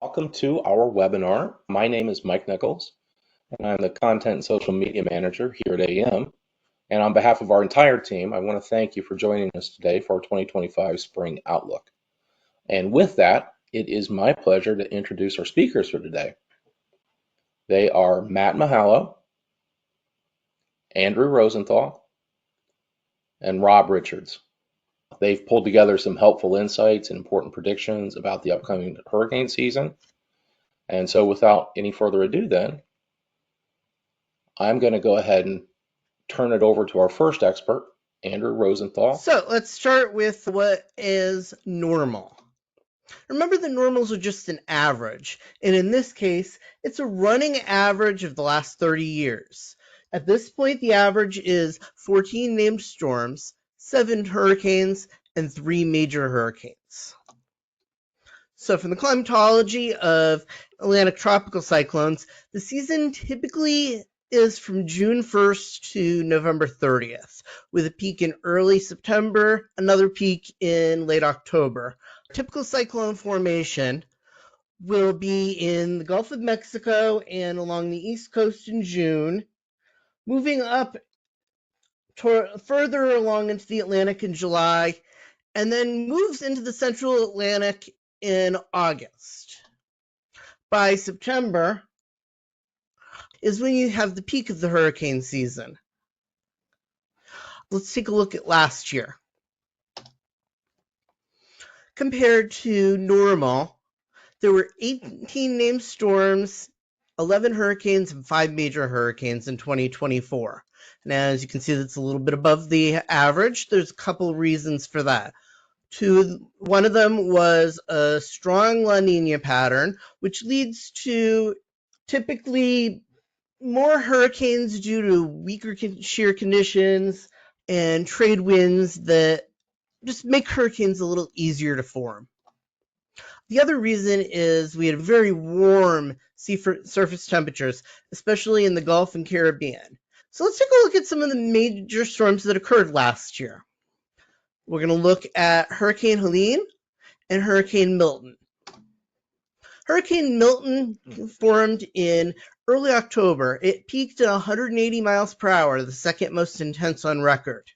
Welcome to our webinar. My name is Mike Nichols, and I'm the Content and Social Media Manager here at AEM. And on behalf of our entire team, I want to thank you for joining us today for our 2025 Spring Outlook. And with that, it is my pleasure to introduce our speakers for today. They are Matt Mahallo, Andrew Rosenthal, and Rob Richards. They've pulled together some helpful insights and important predictions about the upcoming hurricane season. And so without any further ado then, I'm going to go ahead and turn it over to our first expert, Andrew Rosenthal. So let's start with what is normal. Remember, the normals are just an average, and in this case, it's a running average of the last 30 years. At this point, the average is 14 named storms, 7 hurricanes, and 3 major hurricanes. So from the climatology of Atlantic tropical cyclones, the season typically is from June 1st to November 30th, with a peak in early September, another peak in late October. Typical cyclone formation will be in the Gulf of Mexico and along the East Coast in June, moving up further along into the Atlantic in July, and then moves into the Central Atlantic in August. By September is when you have the peak of the hurricane season. Let's take a look at last year. Compared to normal, there were 18 named storms, 11 hurricanes, and 5 major hurricanes in 2024. And as you can see, that's a little bit above the average. There's a couple reasons for that. One of them was a strong La Nina pattern, which leads to typically more hurricanes due to weaker shear conditions and trade winds that just make hurricanes a little easier to form. The other reason is we had very warm sea surface temperatures, especially in the Gulf and Caribbean. So let's take a look at some of the major storms that occurred last year. We're going to look at Hurricane Helene and Hurricane Milton. Hurricane Milton formed in early October. It peaked at 180 miles per hour, the second most intense on record.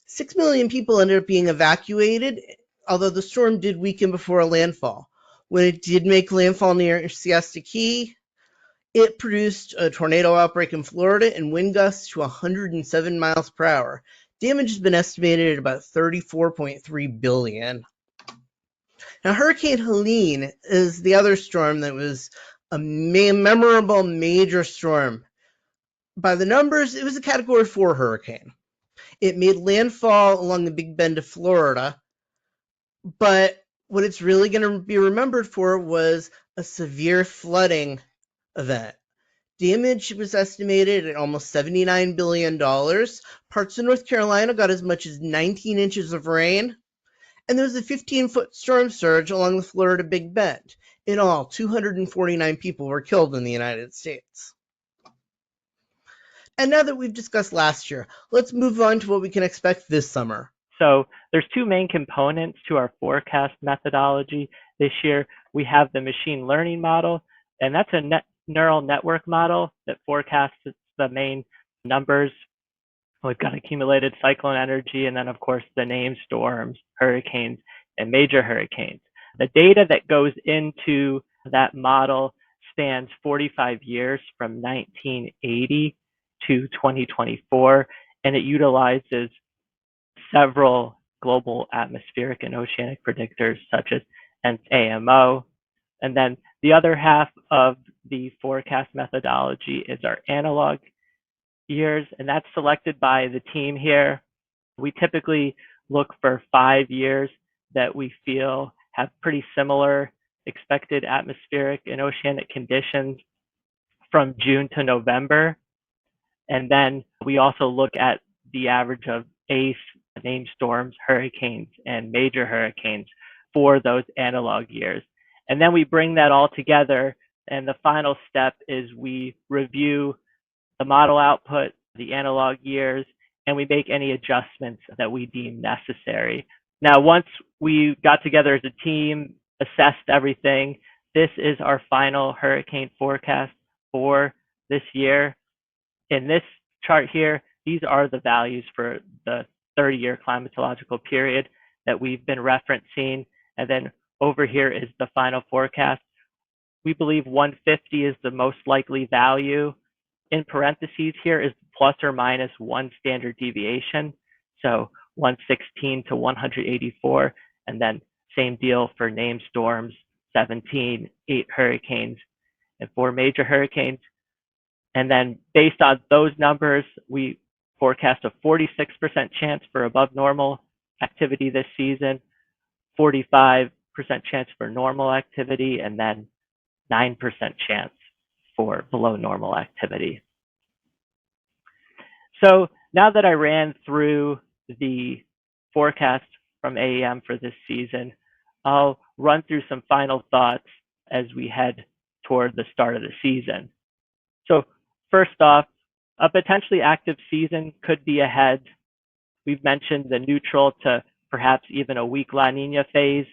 6 million people ended up being evacuated, although the storm did weaken before landfall. When it did make landfall near Siesta Key, it produced a tornado outbreak in Florida and wind gusts to 107 miles per hour. Damage has been estimated at about $34.3 billion. Now, Hurricane Helene is the other storm that was a memorable major storm. By the numbers, it was a Category 4 hurricane. It made landfall along the Big Bend of Florida, but what it's really going to be remembered for was a severe flooding event. Damage was estimated at almost $79 billion. Parts of North Carolina got as much as 19 inches of rain. And there was a 15-foot storm surge along the Florida Big Bend. In all, 249 people were killed in the United States. And now that we've discussed last year, let's move on to what we can expect this summer. So there's 2 main components to our forecast methodology this year. We have the machine learning model, and that's a neural network model that forecasts the main numbers. We've got accumulated cyclone energy, and then, of course, the named storms, hurricanes, and major hurricanes. The data that goes into that model spans 45 years from 1980 to 2024, and it utilizes several global atmospheric and oceanic predictors such as AMO. And then the other half of the forecast methodology is our analog years, and that's selected by the team here. We typically look for 5 years that we feel have pretty similar expected atmospheric and oceanic conditions from June to November. And then we also look at the average of ACE, named storms, hurricanes, and major hurricanes for those analog years. And then we bring that all together, and the final step is we review the model output, the analog years, and we make any adjustments that we deem necessary. Now, once we got together as a team, assessed everything, this is our final hurricane forecast for this year. In this chart here, these are the values for the 30-year climatological period that we've been referencing. And then over here is the final forecast. We believe 150 is the most likely value. In parentheses here is plus or minus 1 standard deviation. So 116 to 184. And then same deal for named storms, 17, 8 hurricanes, and 4 major hurricanes. And then based on those numbers, we forecast a 46% chance for above normal activity this season, 45% chance for normal activity, and then 9% chance for below normal activity. So now that I ran through the forecast from AEM for this season, I'll run through some final thoughts as we head toward the start of the season. So first off, a potentially active season could be ahead. We've mentioned the neutral to perhaps even a weak La Nina phase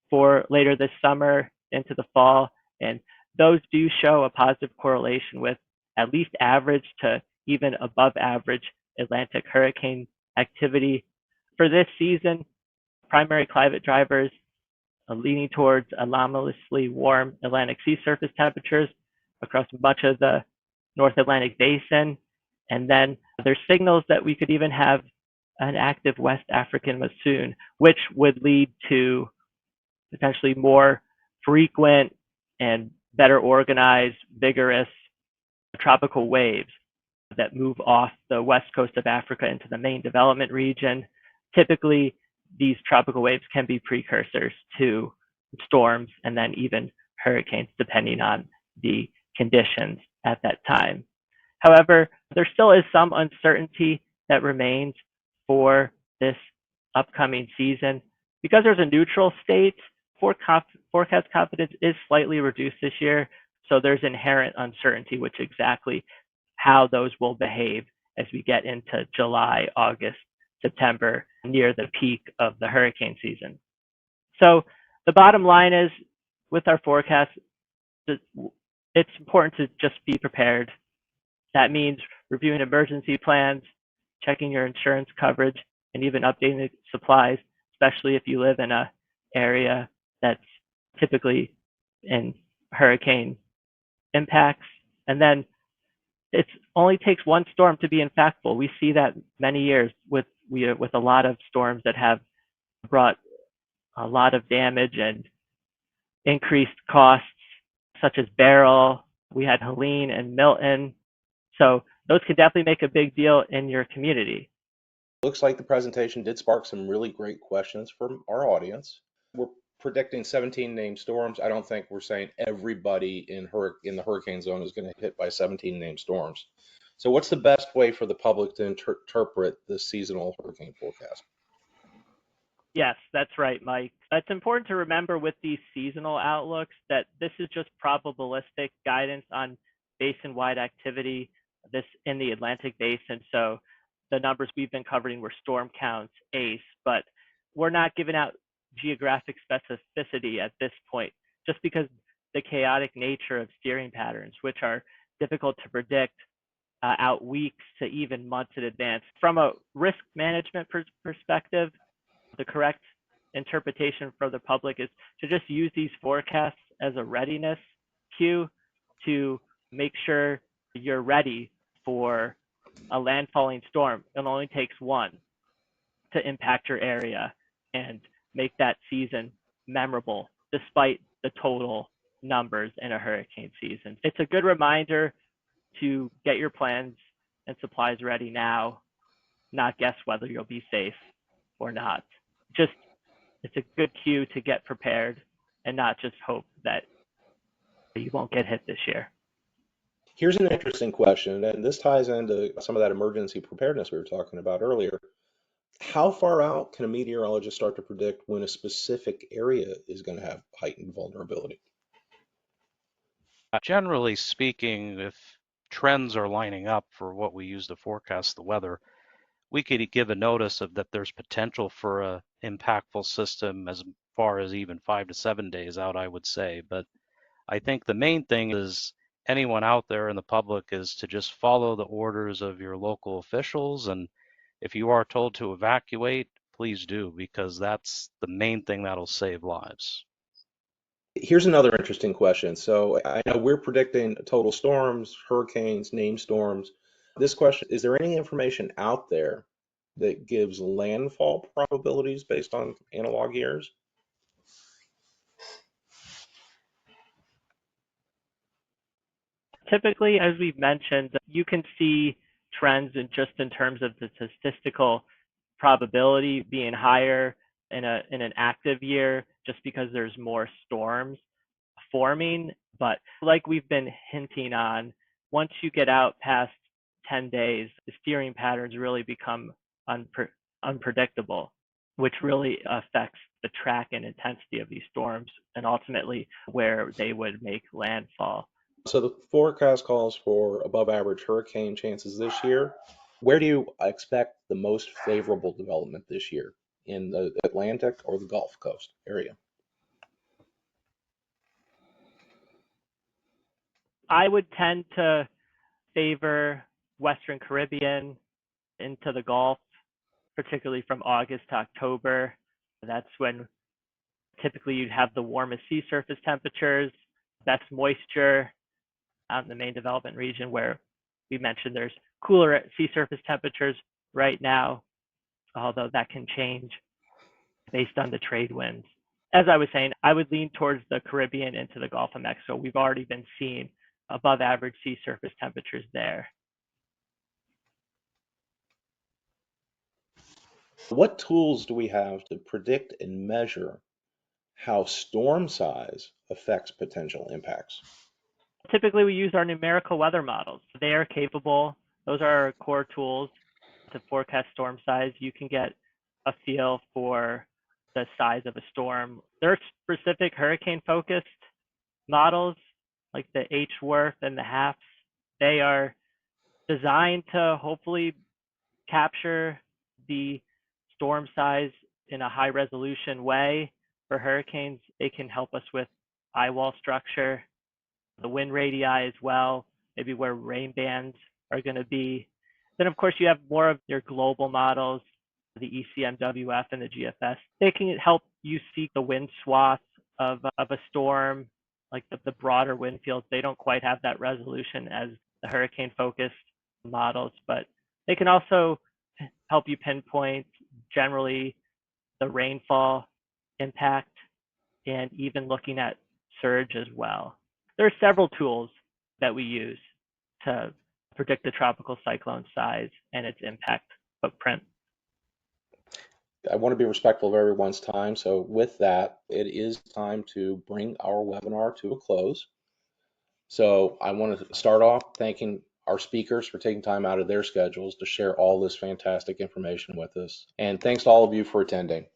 for later this summer into the fall. And those do show a positive correlation with at least average to even above average Atlantic hurricane activity. For this season, primary climate drivers are leaning towards anomalously warm Atlantic sea surface temperatures across much of the North Atlantic basin. And then there's signals that we could even have an active West African monsoon, which would lead to potentially more frequent and better organized, vigorous tropical waves that move off the west coast of Africa into the main development region. Typically, these tropical waves can be precursors to storms and then even hurricanes, depending on the conditions at that time. However, there still is some uncertainty that remains for this upcoming season. Because there's a neutral state, forecast confidence is slightly reduced this year, so there's inherent uncertainty which exactly how those will behave as we get into July, August, September, near the peak of the hurricane season. So the bottom line is, with our forecast, it's important to just be prepared. That means reviewing emergency plans, checking your insurance coverage, and even updating the supplies, especially if you live in an area that's typically in hurricane impacts. And then it only takes one storm to be impactful. We see that many years with a lot of storms that have brought a lot of damage and increased costs, such as Beryl. We had Helene and Milton. So those could definitely make a big deal in your community. Looks like the presentation did spark some really great questions from our audience. We're predicting 17 named storms. I don't think we're saying everybody in the hurricane zone is going to hit by 17 named storms. So what's the best way for the public to interpret the seasonal hurricane forecast? Yes, that's right, Mike. It's important to remember with these seasonal outlooks that this is just probabilistic guidance on basin-wide activity this in the Atlantic basin. So the numbers we've been covering were storm counts, ACE, but we're not giving out geographic specificity at this point, just because the chaotic nature of steering patterns, which are difficult to predict out weeks to even months in advance. From a risk management perspective, the correct interpretation for the public is to just use these forecasts as a readiness cue to make sure you're ready for a landfalling storm. It only takes one to impact your area and make that season memorable despite the total numbers in a hurricane season. It's a good reminder to get your plans and supplies ready now, not guess whether you'll be safe or not. Just, it's a good cue to get prepared and not just hope that you won't get hit this year. Here's an interesting question, and this ties into some of that emergency preparedness we were talking about earlier. How far out can a meteorologist start to predict when a specific area is going to have heightened vulnerability? Generally speaking, if trends are lining up for what we use to forecast the weather, we could give a notice of that there's potential for a impactful system as far as even 5 to 7 days out, I would say. But I think the main thing is anyone out there in the public is to just follow the orders of your local officials. And if you are told to evacuate, please do, because that's the main thing that'll save lives. Here's another interesting question. So I know we're predicting total storms, hurricanes, named storms. This question, is there any information out there that gives landfall probabilities based on analog years? Typically, as we've mentioned, you can see trends just in terms of the statistical probability being higher in an active year just because there's more storms forming. But like we've been hinting on, once you get out past 10 days, the steering patterns really become unpredictable, which really affects the track and intensity of these storms and ultimately where they would make landfall. So the forecast calls for above average hurricane chances this year. Where do you expect the most favorable development this year? In the Atlantic or the Gulf Coast area? I would tend to favor Western Caribbean into the Gulf, particularly from August to October. That's when typically you'd have the warmest sea surface temperatures, best moisture out in the main development region where we mentioned there's cooler sea surface temperatures right now, although that can change based on the trade winds. As I was saying, I would lean towards the Caribbean into the Gulf of Mexico. We've already been seeing above average sea surface temperatures there. What tools do we have to predict and measure how storm size affects potential impacts? Typically, we use our numerical weather models. They are capable, those are our core tools to forecast storm size. You can get a feel for the size of a storm. There are specific hurricane focused models like the H-Worth and the HAFS. They are designed to hopefully capture the storm size in a high resolution way. For hurricanes, they can help us with eye wall structure, the wind radii as well, maybe where rain bands are going to be. Then, of course, you have more of your global models, the ECMWF and the GFS. They can help you see the wind swath of a storm, like the broader wind fields. They don't quite have that resolution as the hurricane focused models, but they can also help you pinpoint generally the rainfall impact and even looking at surge as well. There are several tools that we use to predict the tropical cyclone size and its impact footprint. I want to be respectful of everyone's time. So with that, it is time to bring our webinar to a close. So I want to start off thanking our speakers for taking time out of their schedules to share all this fantastic information with us. And thanks to all of you for attending.